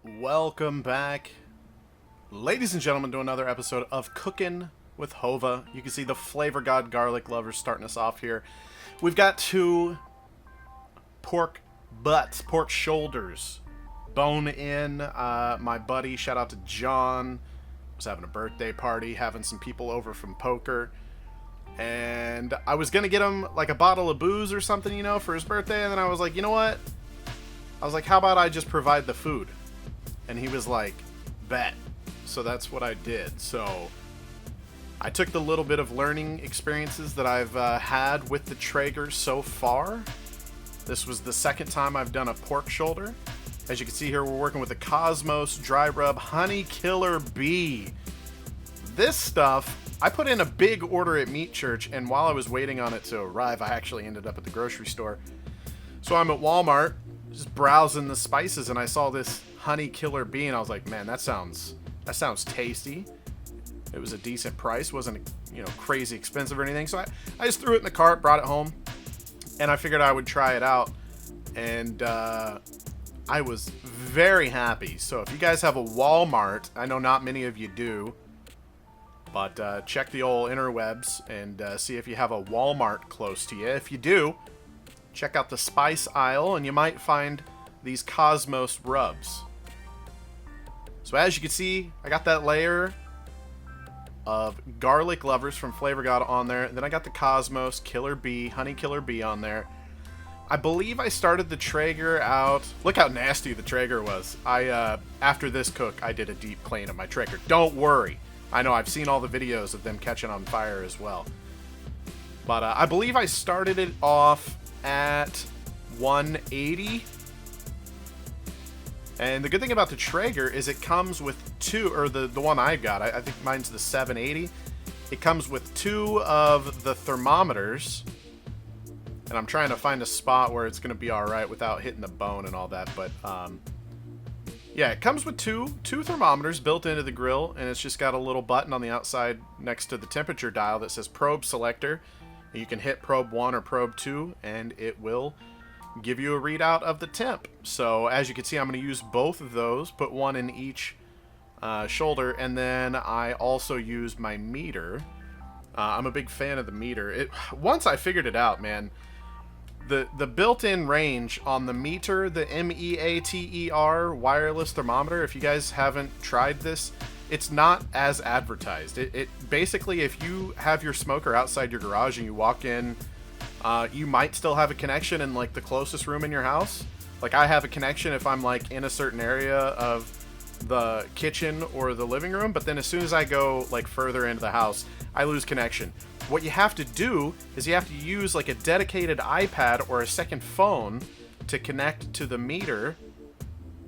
Welcome back, ladies and gentlemen, to another episode of Cooking with Hova. You can see the Flavor God Garlic Lovers starting us off here. We've got two pork butts, pork shoulders, bone in. My buddy, shout out to John, was having a birthday party, having some people over from poker. And I was going to get him like a bottle of booze or something, for his birthday. And then I was like, you know what? I was like, how about I just provide the food? And he was like, bet. So that's what I did. So I took the little bit of learning experiences that I've had with the Traeger so far. This was the second time I've done a pork shoulder. As you can see here, we're working with the Cosmos Dry Rub Honey Killer Bee. This stuff, I put in a big order at Meat Church, and while I was waiting on it to arrive, I actually ended up at the grocery store. So I'm at Walmart, just browsing the spices, and I saw this Honey Killer Bee, and I was like, man, that sounds tasty. It was a decent price, wasn't crazy expensive or anything. So I just threw it in the cart, brought it home, and I figured I would try it out. And I was very happy. So if you guys have a Walmart, I know not many of you do, but check the old interwebs and see if you have a Walmart close to you. If you do, check out the spice aisle, and you might find these Cosmos rubs. So as you can see, I got that layer of Garlic Lovers from Flavor God on there. And then I got the Cosmos Killer Bee, Honey Killer Bee on there. I believe I started the Traeger out. Look how nasty the Traeger was. After this cook, I did a deep clean of my Traeger. Don't worry. I know I've seen all the videos of them catching on fire as well. But I believe I started it off at 180. And the good thing about the Traeger is it comes with two, or the one I got, I think mine's the 780. It comes with two of the thermometers. And I'm trying to find a spot where it's going to be alright without hitting the bone and all that. But, yeah, it comes with two thermometers built into the grill. And it's just got a little button on the outside next to the temperature dial that says probe selector. And you can hit probe 1 or probe 2, and it will give you a readout of the temp. So as you can see, I'm going to use both of those, put one in each shoulder, and then I also use my meter. I'm a big fan of the meter. Once I figured it out, man, the built-in range on the meter, the MEATER wireless thermometer, if you guys haven't tried this, it's not as advertised. It basically, if you have your smoker outside your garage and you walk in, you might still have a connection in like the closest room in your house. Like I have a connection if I'm like in a certain area of the kitchen or the living room, but then as soon as I go like further into the house, I lose connection. What you have to do is you have to use like a dedicated iPad or a second phone to connect to the meter.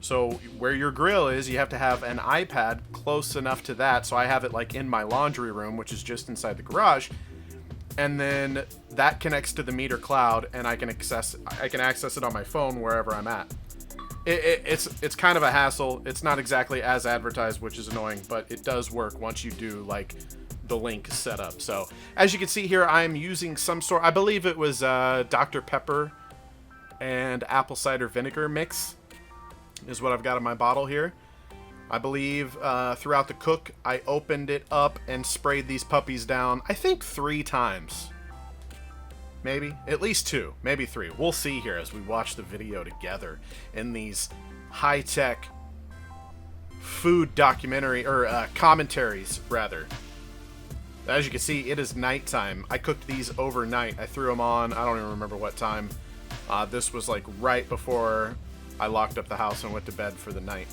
So where your grill is, you have to have an iPad close enough to that. So I have it like in my laundry room, which is just inside the garage. And then that connects to the meter cloud, and I can access it on my phone wherever I'm at. It's kind of a hassle. It's not exactly as advertised, which is annoying, but it does work once you do like the link setup. So as you can see here, I'm using some sort, I believe it was Dr. Pepper and apple cider vinegar mix is what I've got in my bottle here. I believe throughout the cook, I opened it up and sprayed these puppies down, I think 3 times. Maybe. At least 2. Maybe 3. We'll see here as we watch the video together in these high-tech food documentary, or commentaries, rather. As you can see, it is nighttime. I cooked these overnight. I threw them on, I don't even remember what time. This was like right before I locked up the house and went to bed for the night.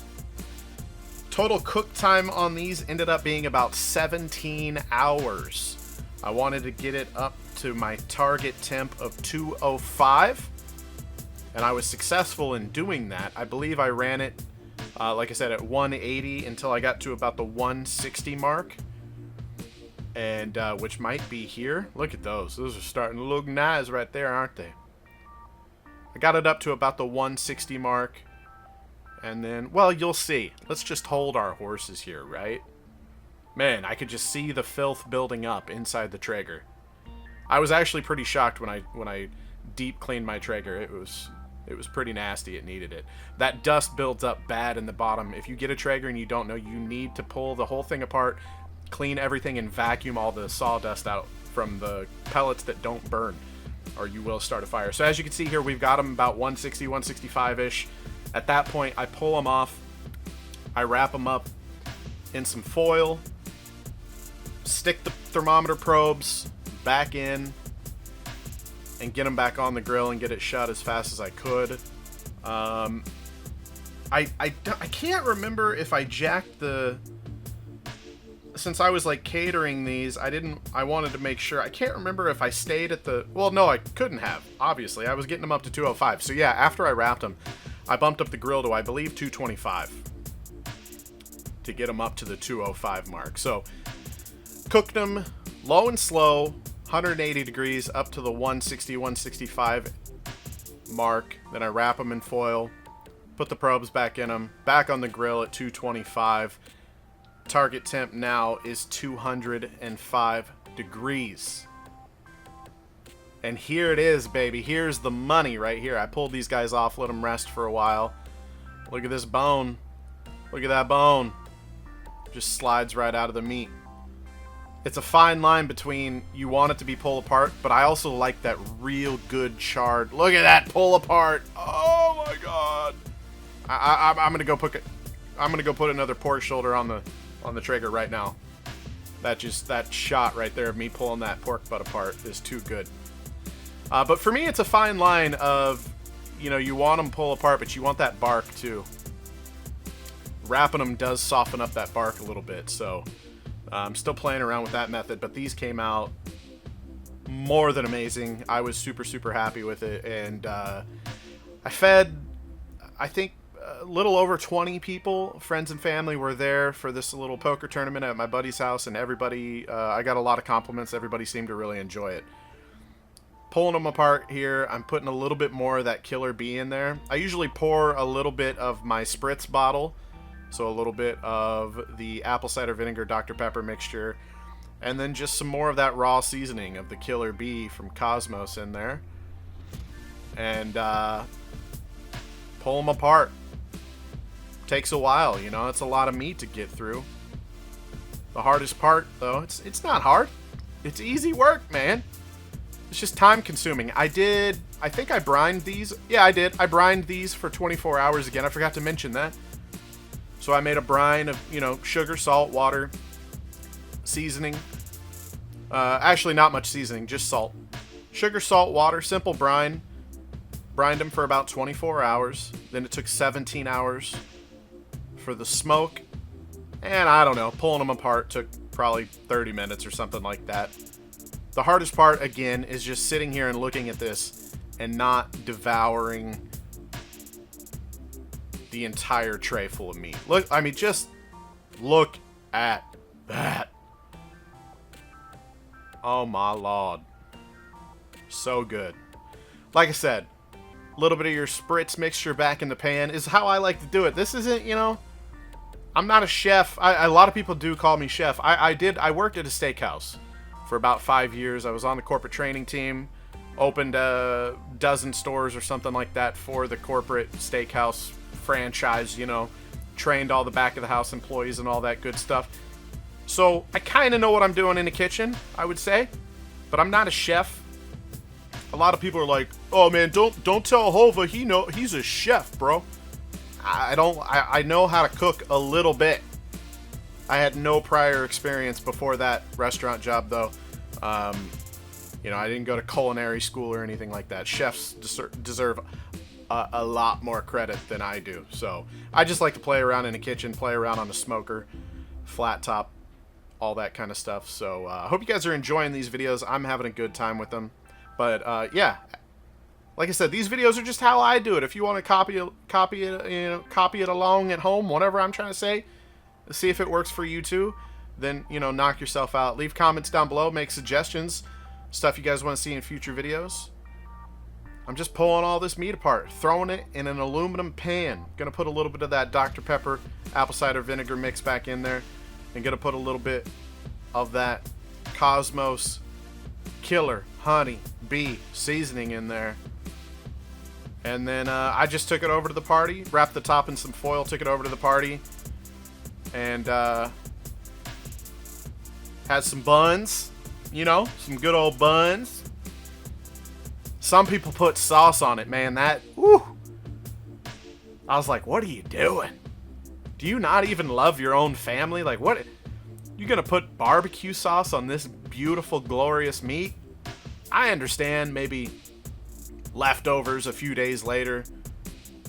Total cook time on these ended up being about 17 hours. I wanted to get it up to my target temp of 205, and I was successful in doing that. I believe I ran it, like I said, at 180 until I got to about the 160 mark, and which might be here. Look at those. Those are starting to look nice right there, aren't they? I got it up to about the 160 mark. And then, well, you'll see. Let's just hold our horses here, right? Man, I could just see the filth building up inside the Traeger. I was actually pretty shocked when I deep cleaned my Traeger. It was pretty nasty. It needed it. That dust builds up bad in the bottom. If you get a Traeger and you don't know, you need to pull the whole thing apart, clean everything, and vacuum all the sawdust out from the pellets that don't burn, or you will start a fire. So as you can see here, we've got them about 160, 165-ish. At that point, I pull them off. I wrap them up in some foil, stick the thermometer probes back in, and get them back on the grill and get it shut as fast as I could. I can't remember if I jacked the... Since I was like catering these, I wanted to make sure. I can't remember if I stayed at the... Well, no, I couldn't have, obviously. I was getting them up to 205. So yeah, after I wrapped them, I bumped up the grill to, I believe, 225 to get them up to the 205 mark. So cooked them low and slow, 180 degrees up to the 160, 165 mark. Then I wrap them in foil, put the probes back in them, back on the grill at 225. Target temp now is 205 degrees. And here it is, baby. Here's the money right here. I pulled these guys off, let them rest for a while. Look at this bone. Look at that bone. Just slides right out of the meat. It's a fine line between you want it to be pull apart, but I also like that real good charred. Look at that pull apart. Oh my god. I'm gonna go put another pork shoulder on the Traeger right now. That shot right there of me pulling that pork butt apart is too good. But for me, it's a fine line of, you know, you want them pull apart, but you want that bark too. Wrapping them does soften up that bark a little bit, so I'm still playing around with that method, but these came out more than amazing. I was super, super happy with it, and I fed, I think, a little over 20 people. Friends and family were there for this little poker tournament at my buddy's house, and everybody, I got a lot of compliments. Everybody seemed to really enjoy it. Pulling them apart here, I'm putting a little bit more of that Killer Bee in there. I usually pour a little bit of my spritz bottle, so a little bit of the apple cider vinegar Dr. Pepper mixture, and then just some more of that raw seasoning of the Killer Bee from Cosmos in there. And pull them apart. Takes a while, you know, it's a lot of meat to get through. The hardest part, though, it's not hard. It's easy work, man. It's just time consuming. I think I brined these. Yeah, I did. I brined these for 24 hours again. I forgot to mention that. So I made a brine of, you know, sugar, salt, water, seasoning. Actually, not much seasoning, just salt. Sugar, salt, water, simple brine. Brined them for about 24 hours. Then it took 17 hours for the smoke. And I don't know, pulling them apart took probably 30 minutes or something like that. The hardest part, again, is just sitting here and looking at this and not devouring the entire tray full of meat. Look, I mean, just look at that. Oh my lord. So good. Like I said, a little bit of your spritz mixture back in the pan is how I like to do it. This isn't, you know, I'm not a chef. A lot of people do call me chef. I worked at a steakhouse for about 5 years. I was on the corporate training team, opened a dozen stores or something like that for the corporate steakhouse franchise, you know, trained all the back of the house employees and all that good stuff. So I kind of know what I'm doing in the kitchen, I would say, but I'm not a chef. A lot of people are like, "Oh man, don't tell Hova he's a chef, bro." I know how to cook a little bit. I had no prior experience before that restaurant job, though. You know, I didn't go to culinary school or anything like that. Chefs deserve a lot more credit than I do. So I just like to play around in the kitchen, play around on the smoker, flat top, all that kind of stuff. So I hope you guys are enjoying these videos. I'm having a good time with them. But yeah, like I said, these videos are just how I do it. If you want to copy it along at home, whatever I'm trying to say, see if it works for you too, then, you know, knock yourself out. Leave comments down below, make suggestions, stuff you guys want to see in future videos. I'm just pulling all this meat apart, throwing it in an aluminum pan. Gonna put a little bit of that Dr. Pepper apple cider vinegar mix back in there, and gonna put a little bit of that Cosmos Killer Honey Bee seasoning in there. And then I just took it over to the party, wrapped the top in some foil, took it over to the party, and had some buns, you know, some good old buns. Some people put sauce on it, man. That, woo. I was like, what are you doing? Do you not even love your own family? Like, what? You gonna put barbecue sauce on this beautiful, glorious meat? I understand maybe leftovers a few days later.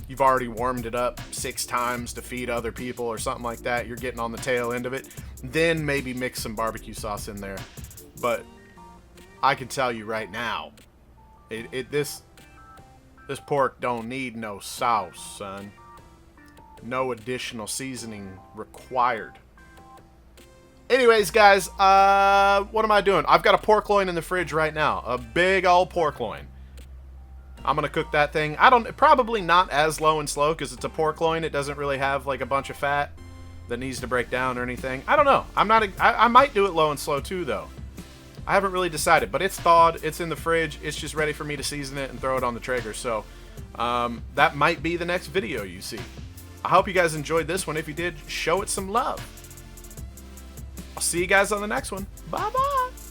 You've already warmed it up 6 times to feed other people or something like that. You're getting on the tail end of it. Then maybe mix some barbecue sauce in there. But I can tell you right now, this pork don't need no sauce, son. No additional seasoning required. Anyways, guys, what am I doing? I've got a pork loin in the fridge right now. A big old pork loin. I'm gonna cook that thing. Probably not as low and slow because it's a pork loin. It doesn't really have like a bunch of fat that needs to break down or anything. I don't know. I might do it low and slow too, though. I haven't really decided, but it's thawed. It's in the fridge. It's just ready for me to season it and throw it on the Traeger. So that might be the next video you see. I hope you guys enjoyed this one. If you did, show it some love. I'll see you guys on the next one. Bye-bye.